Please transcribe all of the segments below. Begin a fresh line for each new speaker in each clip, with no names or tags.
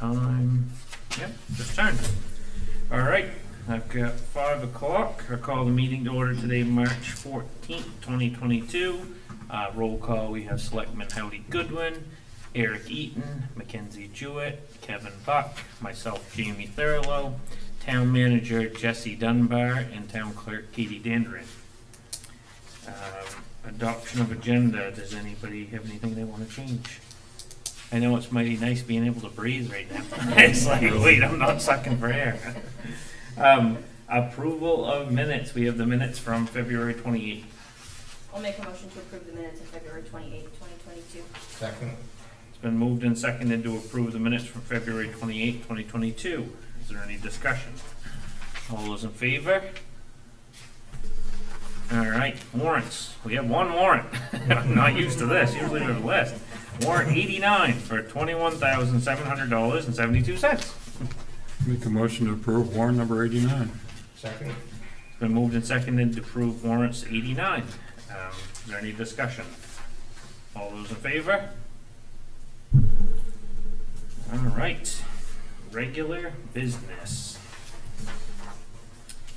time, yep, just turned. All right, I've got 5 o'clock. I call the meeting to order today, March 14th, 2022. Roll call, we have Selectman Howdy Goodwin, Eric Eaton, Mackenzie Jewett, Kevin Buck, myself, Jamie Thurlow, Town Manager Jesse Dunbar, and Town Clerk Katie Dandrin. Adoption of agenda. Does anybody have anything they want to change? I know it's mighty nice being able to breathe right now. It's like, wait, I'm not sucking for air. Approval of minutes. We have the minutes from February 28th.
I'll make a motion to approve the minutes of February 28th, 2022.
Second.
It's been moved and seconded to approve the minutes from February 28th, 2022. Is there any discussion? All those in favor? All right, warrants. We have one warrant. I'm not used to this. Usually we have a list. Warrant 89 for $21,700.72.
Make a motion to approve warrant number 89.
Second.
It's been moved and seconded to approve warrants 89. Is there any discussion? All those in favor? All right, regular business.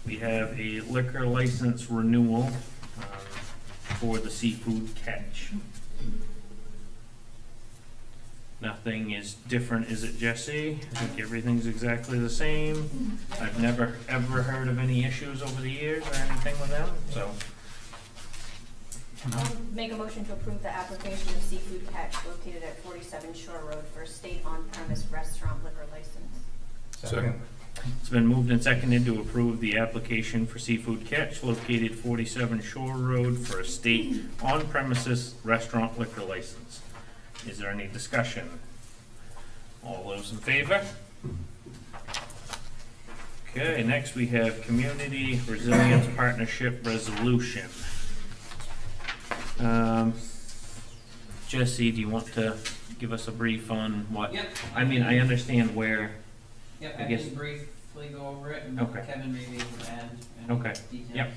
We have a liquor license renewal for the seafood catch. Nothing is different, is it, Jesse? I think everything's exactly the same. I've never ever heard of any issues over the years or anything with them, so.
I'll make a motion to approve the application of Seafood Catch located at 47 Shore Road for a state on-premise restaurant liquor license.
Second.
It's been moved and seconded to approve the application for Seafood Catch located 47 Shore Road for a state on-premises restaurant liquor license. Is there any discussion? All those in favor? Okay, next we have Community Resilience Partnership Resolution. Jesse, do you want to give us a brief on what?
Yep.
I mean, I understand where.
Yep,
I
I
guess-
can briefly go over it, and
Okay.
Kevin may be able to add
Okay.
any details.
Yep.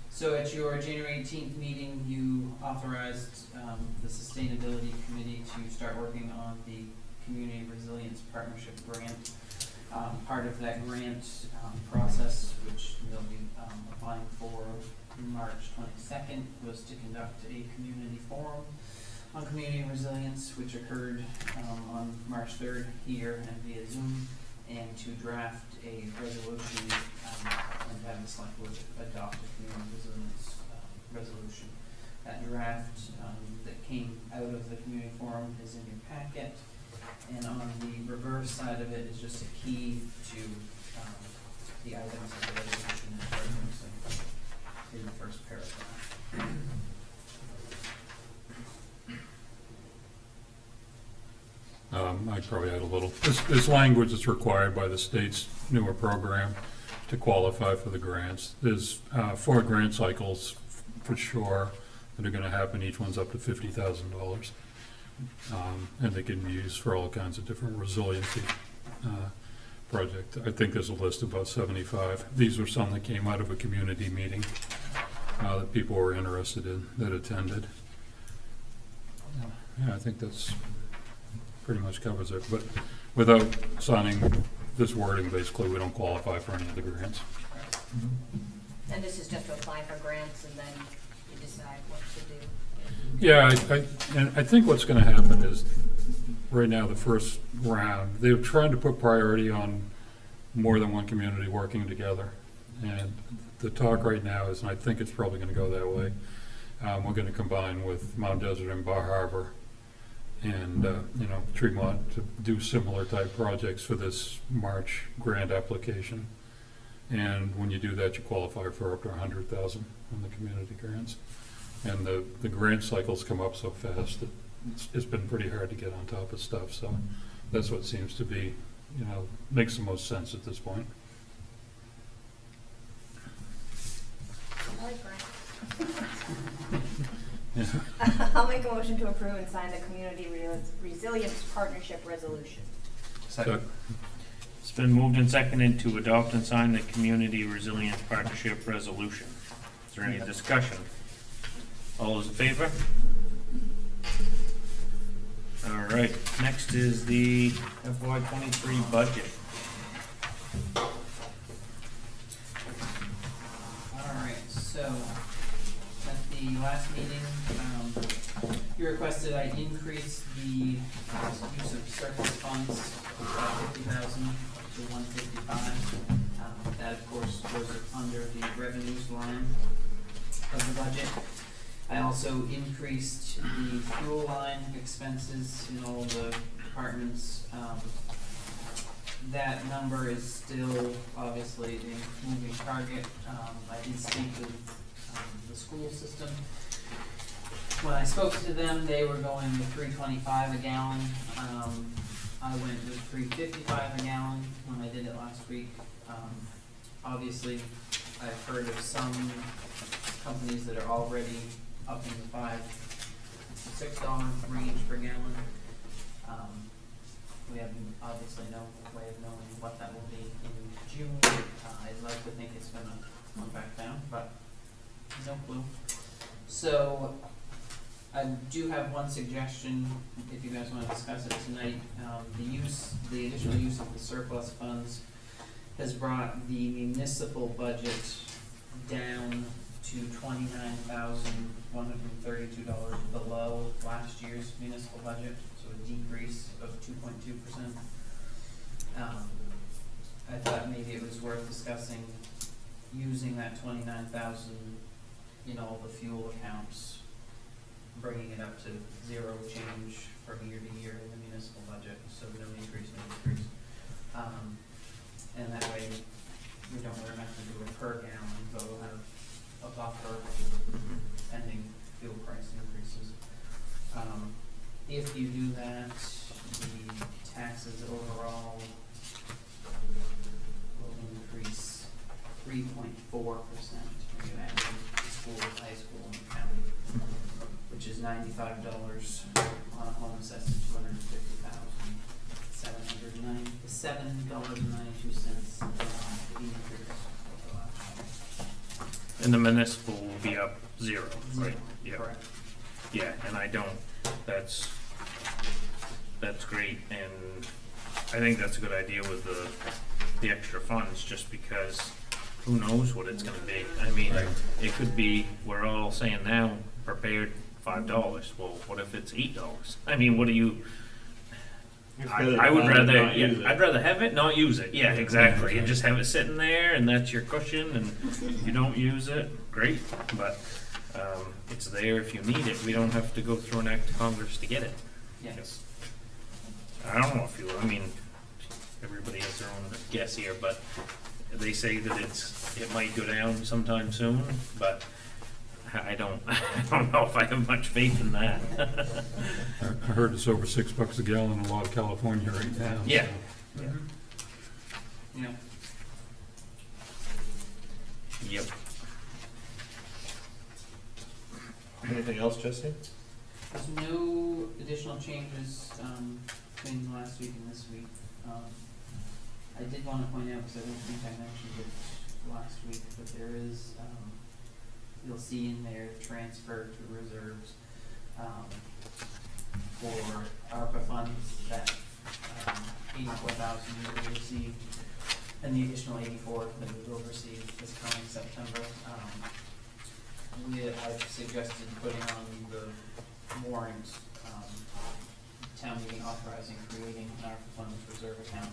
So at your January 18th meeting, you authorized the Sustainability Committee to start working on the Community Resilience Partnership Grant. Part of that grant process, which they'll be applying for March 22nd, was to conduct a community forum on community resilience, which occurred on March 3rd here and via Zoom, and to draft a resolution and have the select board adopt a community resilience resolution. That draft that came out of the community forum is in your packet, and on the reverse side of it is just a key to the items of the resolution in the first paragraph.
I'd probably add a little. This language is required by the state's newer program to qualify for the grants. There's 4 grant cycles for sure that are going to happen. Each one's up to $50,000. And they can be used for all kinds of different resiliency projects. I think there's a list of about 75. These were some that came out of a community meeting that people were interested in that attended. Yeah, I think that's pretty much covers it. But without signing this wording, basically, we don't qualify for any of the grants.
And this is just to apply for grants and then you decide what to do.
Yeah, and I think what's going to happen is, right now, the first round, they're trying to put priority on more than one community working together. And the talk right now is, and I think it's probably going to go that way, we're going to combine with Mount Desert and Bar Harbor and, Tremont to do similar type projects for this March grant application. And when you do that, you qualify for up to $100,000 in the community grants. And the grant cycles come up so fast that it's been pretty hard to get on top of stuff. So that's what seems to be, makes the most sense at this point.
I like grants.
Yeah.
I'll make a motion to approve and sign the Community Resilience Partnership Resolution.
So,
It's been moved and seconded to adopt and sign the Community Resilience Partnership Resolution. Is there any discussion? All those in favor? All right, next is the FY '23 budget.
Alright, so at the last meeting, you requested I increase the use of surplus funds, 50,000 to 155. That of course goes under the revenues line of the budget. I also increased the fuel line expenses in all the departments. That number is still obviously a moving target. I did speak with the school system. When I spoke to them, they were going with $3.25 a gallon. I went with $3.55 a gallon when I did it last week. Obviously, I've heard of some companies that are already up in the $5 to $6 range per gallon. We have obviously no way of knowing what that will be in June. I'd like to think it's gonna come back down, but no clue. So I do have one suggestion, if you guys wanna discuss it tonight. The additional use of the surplus funds has brought the municipal budget down to $29,132 below last year's municipal budget, so a decrease of 2.2%. I thought maybe it was worth discussing using that 29,000 in all the fuel accounts, bringing it up to zero change from year to year in the municipal budget, so no increase, no decrease. And that way we don't really have to do it per gallon, but we'll have a buffer pending fuel price increases. If you do that, the taxes overall will increase 3.4% when you add in school, high school, and county, which is $95 on a home assessed at $797.92 increase over last year.
And the municipal will be up zero, right? Yeah.
Correct.
Yeah, and that's great, and I think that's a good idea with the extra funds, just because who knows what it's gonna be. I mean, it could be, we're all saying now, prepared $5. Well, what if it's $8? I mean, what do you, I would rather, I'd rather have it, not use it. Yeah, exactly. And just have it sitting there, and that's your cushion, and you don't use it, great, but it's there if you need it. We don't have to go through an act of Congress to get it.
Yes.
I don't know if you, I mean, everybody has their own guess here, but they say that it might go down sometime soon, but I don't know if I have much faith in that.
I heard it's over $6 a gallon in a lot of California right now.
Yeah.
so.
Yeah.
Yep.
Anything else, Jesse?
There's no additional changes between last week and this week. I did want to point out, because I don't think I mentioned it last week, but there is, you'll see in there transfer to reserves for ARPA funds, that 84,000 that we received, and the additional 84 that we will receive this coming September. I've suggested putting on the warrant, town meeting authorizing creating an ARPA funds reserve account.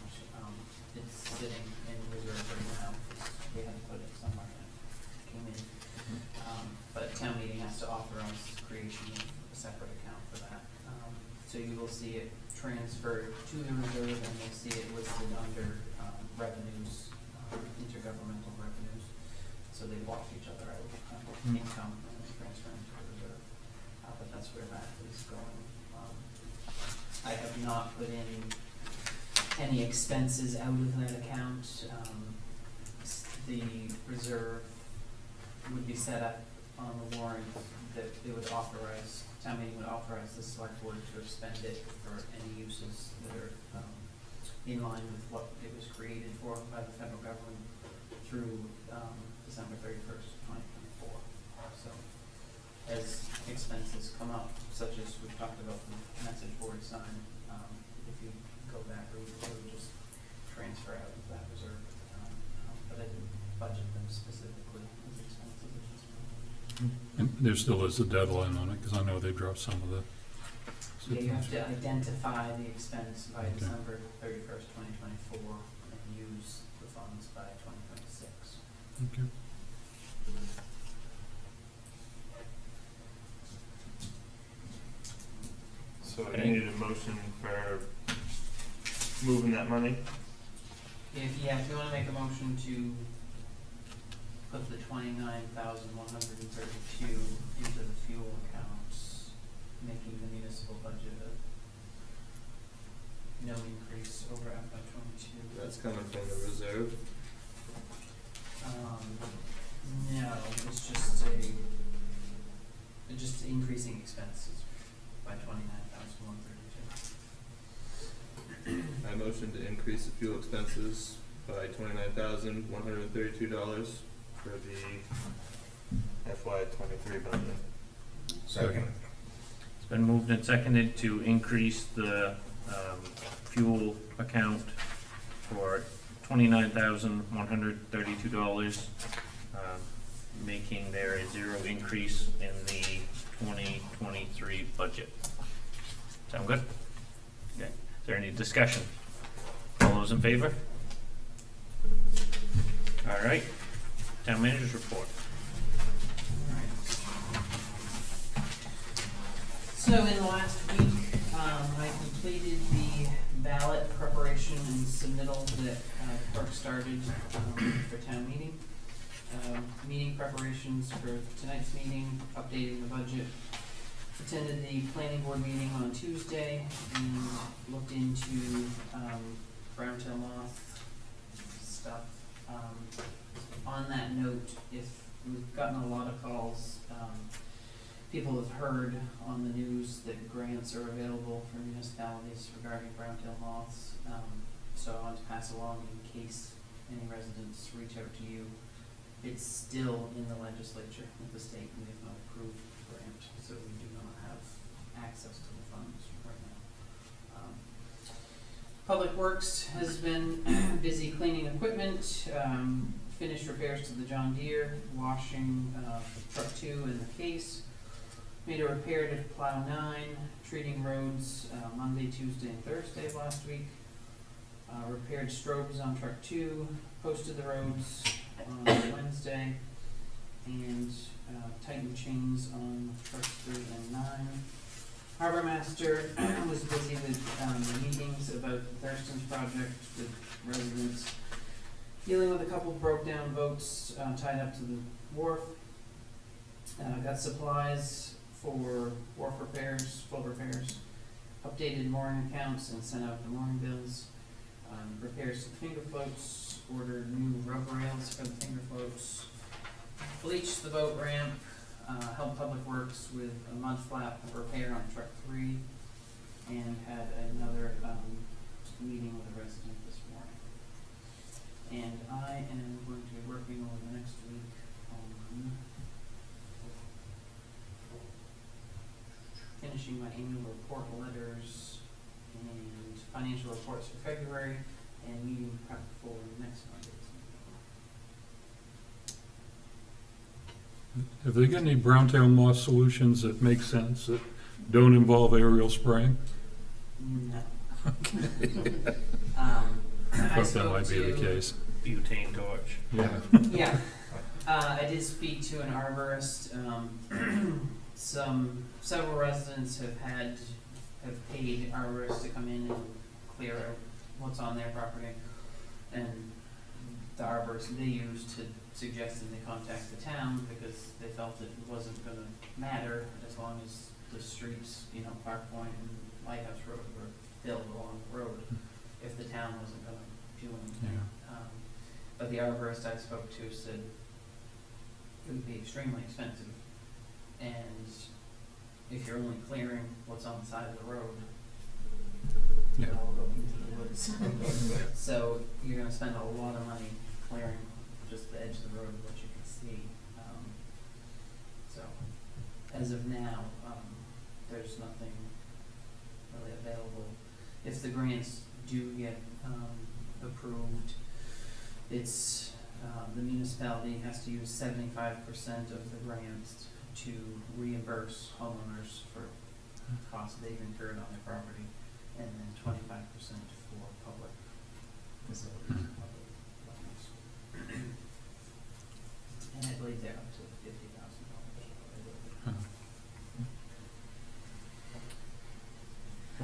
It's sitting in reserve right now, because we had to put it somewhere and it came in. But town meeting has to authorize creation of a separate account for that. So you will see it transferred to the reserve, and you'll see it listed under revenues, intergovernmental revenues. So they wash each other out, income and then transfer into the reserve. But that's where that is going. I have not put in any expenses out of that account. The reserve would be set up on the warrant that it would authorize, town meeting would authorize the select board to expend it for any uses that are in line with what it was created for by the federal government through December 31st, 2024. So as expenses come up, such as we've talked about the message board sign. If you go back, we would just transfer out of that reserve at the time. But I didn't budget them specifically as expenses at this point.
And there still is a deadline on it, because I know they dropped some of the.
Yeah, you have to identify the expense by
Okay.
December 31st, 2024, and use the funds by 2026.
Okay.
So you needed a motion for moving that money?
If you want to make a motion to put the 29,132 into the fuel accounts, making the municipal budget no increase over FY '22.
That's coming from the reserve.
No, it's just increasing expenses by 29,132.
I motion to increase the fuel expenses by $29,132
For the FY '23 budget.
Second.
It's been moved and seconded to increase the fuel account for $29,132, making there a zero increase in the 2023 budget. Sound good? Okay. Is there any discussion? All those in favor? All right. Town manager's report.
So in the last week, I completed the ballot preparation and submittal that clerk started for town meeting. Meeting preparations for tonight's meeting, updating the budget. Attended the planning board meeting on Tuesday and looked into brown-tail moth stuff. On that note, if we've gotten a lot of calls, people have heard on the news that grants are available for municipalities regarding brown-tail moths. So I want to pass along in case any residents reach out to you. It's still in the legislature with the state, and they've not approved the grant, so we do not have access to the funds right now. Public Works has been busy cleaning equipment, finished repairs to the John Deere, washing truck 2 in the case, made a repair to plow 9, treating roads Monday, Tuesday, and Thursday of last week, repaired strobes on truck 2, posted the roads on Wednesday, and tightened chains on trucks 3 and 9. Harbor Master was busy with meetings about the Thurston's project with residents, dealing with a couple broke down boats tied up to the wharf. Got supplies for wharf repairs, full repairs, updated mooring accounts and sent out the mooring bills. Repairs to the finger floats, ordered new rub rails for the finger floats, bleached the boat ramp, helped Public Works with a mud flap repair on truck 3, and had another meeting with a resident this morning. And I am going to be working over the next week on finishing my annual report letters and financial reports for February, and meeting prep for next Monday's meeting.
Have they got any brown-tail moth solutions that make sense, that don't involve aerial spraying?
No.
I
I
thought that
spoke
might be the
to-
case.
Butane torch.
Yeah.
Yeah, I did speak to an arborist. Several residents have paid arborists to come in and clear out what's on their property. And the arborist they used had suggested they contact the town because they felt it wasn't gonna matter as long as the streets, Park Point and Lighthouse Road were filled along the road, if the town wasn't gonna do anything.
Yeah.
But the arborist I spoke to said it would be extremely expensive, and if you're only clearing what's on the side of the road,
Yeah.
it'll all go into the woods. So you're gonna spend a lot of money clearing just the edge of the road of what you can see. So as of now, there's nothing really available. If the grants do get, approved, it's, the municipality has to use 75% of the grants to reimburse homeowners for costs they've incurred on their property, and then 25% for public facilities, public lands. And I believe they're up to $50,000.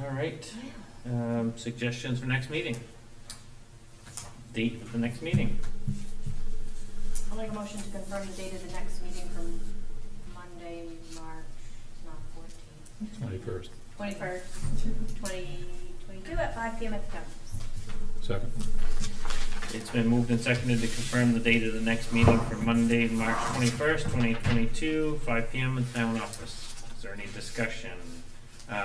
All right. Suggestions for next meeting? Date of the next meeting?
I'll make a motion to confirm the date of the next meeting from Monday, March, not 14th,
21st.
21st, 2022 at 5 PM at the town office.
Second.
It's been moved and seconded to confirm the date of the next meeting for Monday, March 21st, 2022, 5 PM in the town office. Is there any discussion? Are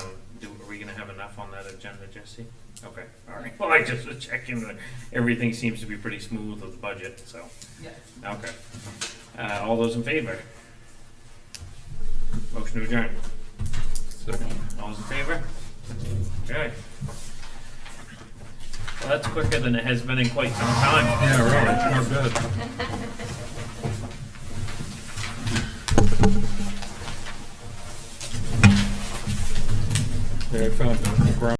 we gonna have enough on that agenda, Jesse? Okay, all right. Well, I just was checking that everything seems to be pretty smooth with the budget, so,
Yeah.
okay. All those in favor? Motion to adjourn.
Second.
All those in favor? Okay. Well, that's quicker than it has been in quite some time.
Yeah, really, not bad. Yeah, I found the ground